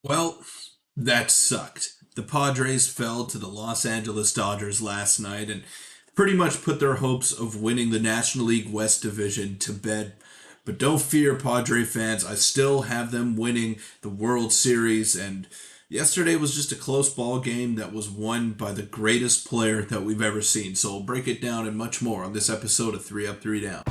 Well, that sucked. The Padres fell to the Los Angeles Dodgers last night and pretty much put their hopes of winning the National League West Division to bed. But don't fear, Padre fans, I still have them winning the World Series. And yesterday was just a close ball game that was won by the greatest player that we've ever seen. So we'll break it down and much more on this episode of 3 Up, 3 Down.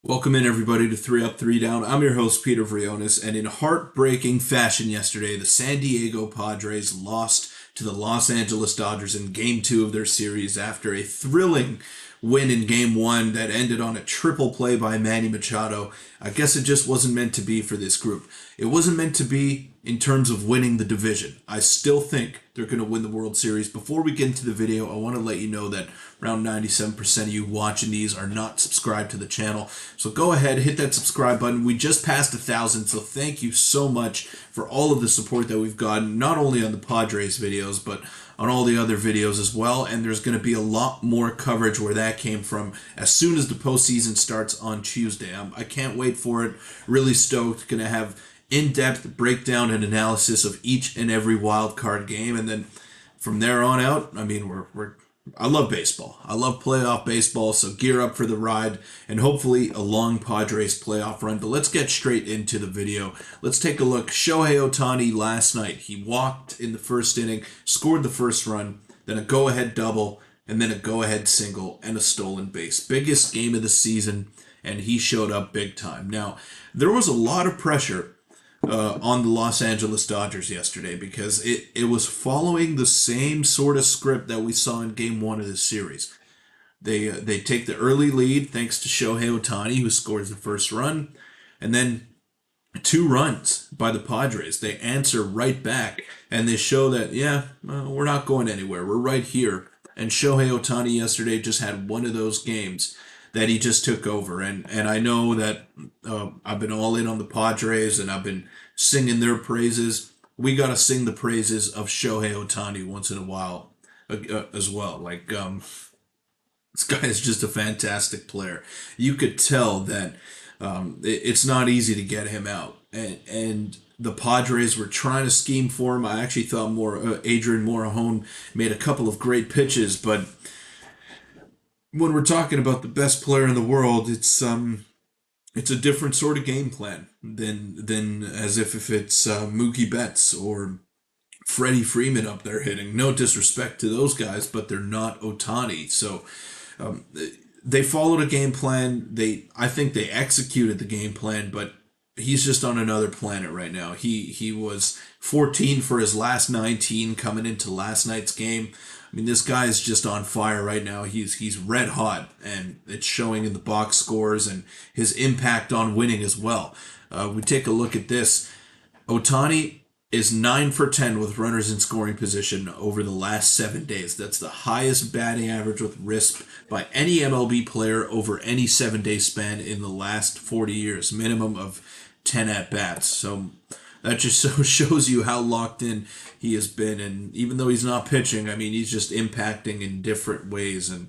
Welcome in, everybody, to 3 Up, 3 Down. I'm your host, Peter Vryonis, and in heartbreaking fashion yesterday, the San Diego Padres lost to the Los Angeles Dodgers in Game 2 of their series after a thrilling win in Game 1 that ended on a triple play by Manny Machado. I guess it just wasn't meant to be for this group. It wasn't meant to be in terms of winning the division. I still think they're going to win the World Series. Before we get into the video, I want to let you know that around 97% of you watching these are not subscribed to the channel. So go ahead, hit that subscribe button. We just passed 1,000, so thank you so much for all of the support that we've gotten, not only on the Padres videos, but on all the other videos as well. And there's going to be a lot more coverage where that came from as soon as the postseason starts on Tuesday. I can't wait for it. Really stoked. Going to have in-depth breakdown and analysis of each and every wild card game, and then from there on out, I mean, I love baseball. I love playoff baseball, so gear up for the ride and hopefully a long Padres playoff run. But let's get straight into the video. Let's take a look. Shohei Ohtani last night. He walked in the first inning, scored the first run, then a go-ahead double, and then a go-ahead single and a stolen base. Biggest game of the season, and he showed up big time. Now, there was a lot of pressure on the Los Angeles Dodgers yesterday because it was following the same sort of script that we saw in Game 1 of this series. They take the early lead thanks to Shohei Ohtani, who scores the first run, and then 2 runs by the Padres. They answer right back, and they show that, we're not going anywhere. We're right here. And Shohei Ohtani yesterday just had one of those games that he just took over. And I know that I've been all in on the Padres, and I've been singing their praises. We got to sing the praises of Shohei Ohtani once in a while as well. This guy is just a fantastic player. You could tell that it's not easy to get him out. And the Padres were trying to scheme for him. I actually thought Adrian Morejon made a couple of great pitches, but when we're talking about the best player in the world, it's a different sort of game plan than as if it's Mookie Betts or Freddie Freeman up there hitting. No disrespect to those guys, but they're not Ohtani. So they followed a game plan. I think they executed the game plan, but he's just on another planet right now. He was 14 for his last 19 coming into last night's game. I mean, this guy is just on fire right now. He's red hot, and it's showing in the box scores and his impact on winning as well. We take a look at this. Ohtani is 9 for 10 with runners in scoring position over the last 7 days. That's the highest batting average with RISP by any MLB player over any 7-day span in the last 40 years, minimum of 10 at-bats. So that just shows you how locked in he has been. And even though he's not pitching, I mean, he's just impacting in different ways. And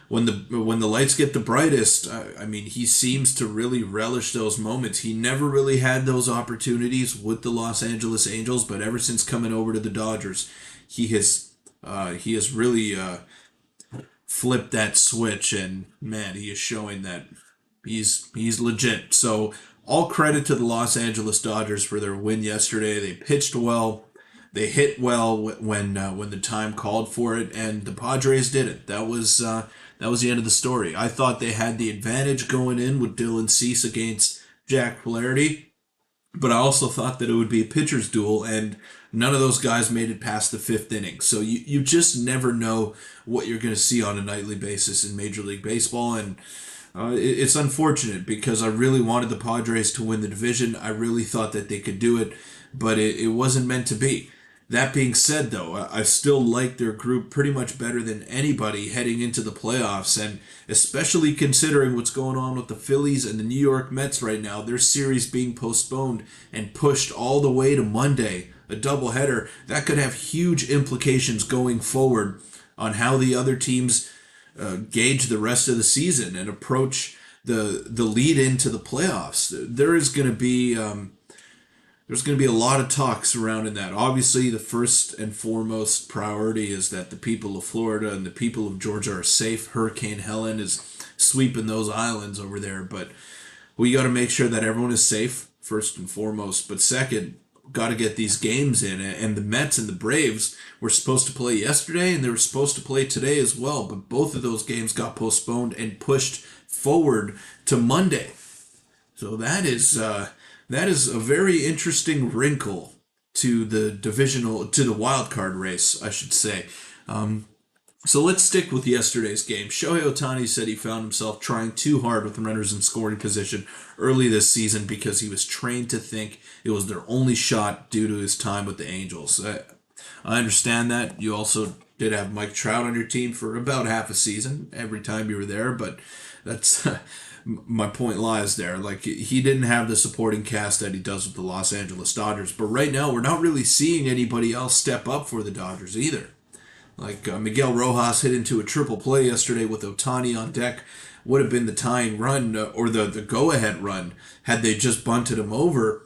when the lights get the brightest, I mean, he seems to really relish those moments. He never really had those opportunities with the Los Angeles Angels, but ever since coming over to the Dodgers, he has really flipped that switch. And man, he is showing that he's legit. So all credit to the Los Angeles Dodgers for their win yesterday. They pitched well. They hit well when the time called for it, and the Padres didn't. That was the end of the story. I thought they had the advantage going in with Dylan Cease against Jack Flaherty, but I also thought that it would be a pitcher's duel, and none of those guys made it past the 5th inning. So you just never know what you're going to see on a nightly basis in Major League Baseball, and it's unfortunate because I really wanted the Padres to win the division. I really thought that they could do it, but it wasn't meant to be. That being said, though, I still like their group pretty much better than anybody heading into the playoffs, and especially considering what's going on with the Phillies and the New York Mets right now, their series being postponed and pushed all the way to Monday, a doubleheader, that could have huge implications going forward on how the other teams gauge the rest of the season and approach the lead into the playoffs. There's going to be a lot of talk surrounding that. Obviously, the first and foremost priority is that the people of Florida and the people of Georgia are safe. Hurricane Helen is sweeping those islands over there, but we got to make sure that everyone is safe first and foremost. But second, got to get these games in. And the Mets and the Braves were supposed to play yesterday, and they were supposed to play today as well. But both of those games got postponed and pushed forward to Monday. So that is a very interesting wrinkle to the wild card race, I should say. So let's stick with yesterday's game. Shohei Ohtani said he found himself trying too hard with runners in scoring position early this season because he was trained to think it was their only shot due to his time with the Angels. I understand that. You also did have Mike Trout on your team for about half a season every time you were there, but that's my point lies there. Like, he didn't have the supporting cast that he does with the Los Angeles Dodgers, but right now we're not really seeing anybody else step up for the Dodgers either. Like, Miguel Rojas hit into a triple play yesterday with Ohtani on deck. Would have been the tying run or the go-ahead run had they just bunted him over.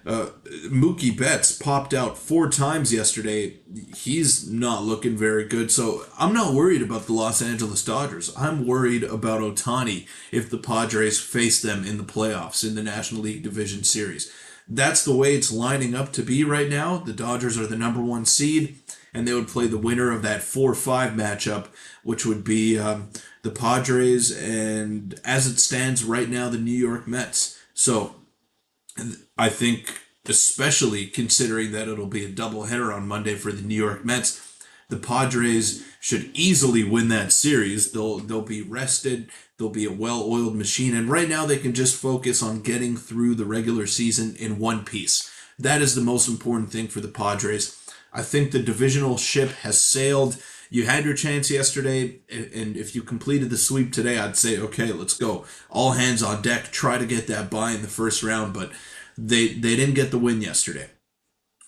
Mookie Betts popped out 4 times yesterday. He's not looking very good. So I'm not worried about the Los Angeles Dodgers. I'm worried about Ohtani if the Padres face them in the playoffs in the National League Division Series. That's the way it's lining up to be right now. The Dodgers are the number 1 seed, and they would play the winner of that 4-5 matchup, which would be the Padres and, as it stands right now, the New York Mets. So I think, especially considering that it'll be a doubleheader on Monday for the New York Mets, the Padres should easily win that series. They'll be rested. They'll be a well-oiled machine. And right now they can just focus on getting through the regular season in one piece. That is the most important thing for the Padres. I think the divisional ship has sailed. You had your chance yesterday, and if you completed the sweep today, I'd say, okay, let's go. All hands on deck. Try to get that bye in the first round, but they didn't get the win yesterday.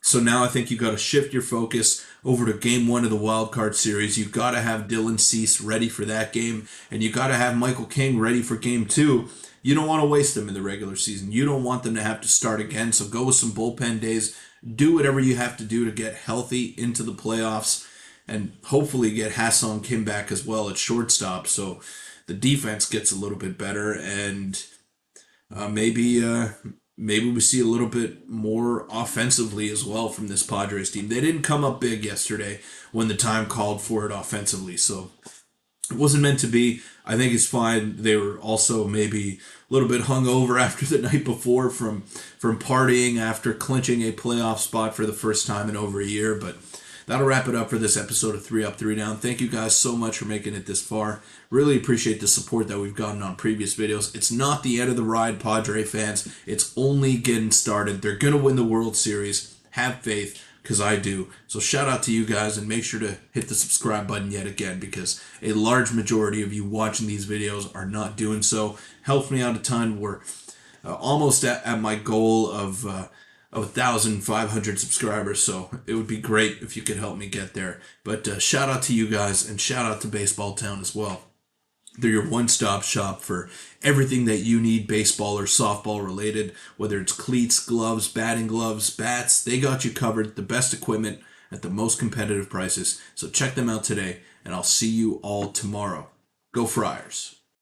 So now I think you got to shift your focus over to game 1 of the wild card series. You got to have Dylan Cease ready for that game, and you got to have Michael King ready for game 2. You don't want to waste them in the regular season. You don't want them to have to start again, so go with some bullpen days. Do whatever you have to do to get healthy into the playoffs, and hopefully get Ha-Seong Kim back as well at shortstop, so the defense gets a little bit better, and maybe we see a little bit more offensively as well from this Padres team. They didn't come up big yesterday when the time called for it offensively, so it wasn't meant to be. I think it's fine. They were also maybe a little bit hungover after the night before from partying after clinching a playoff spot for the first time in over a year, but that'll wrap it up for this episode of 3 Up, 3 Down. Thank you guys so much for making it this far. Really appreciate the support that we've gotten on previous videos. It's not the end of the ride, Padre fans. It's only getting started. They're going to win the World Series. Have faith, because I do. So shout out to you guys, and make sure to hit the subscribe button yet again, because a large majority of you watching these videos are not doing so. Helps me out a ton. We're almost at my goal of 1,500 subscribers, so it would be great if you could help me get there. But shout out to you guys, and shout out to Baseball Town as well. They're your one-stop shop for everything that you need baseball or softball related, whether it's cleats, gloves, batting gloves, bats. They got you covered, the best equipment at the most competitive prices. So check them out today, and I'll see you all tomorrow. Go Friars.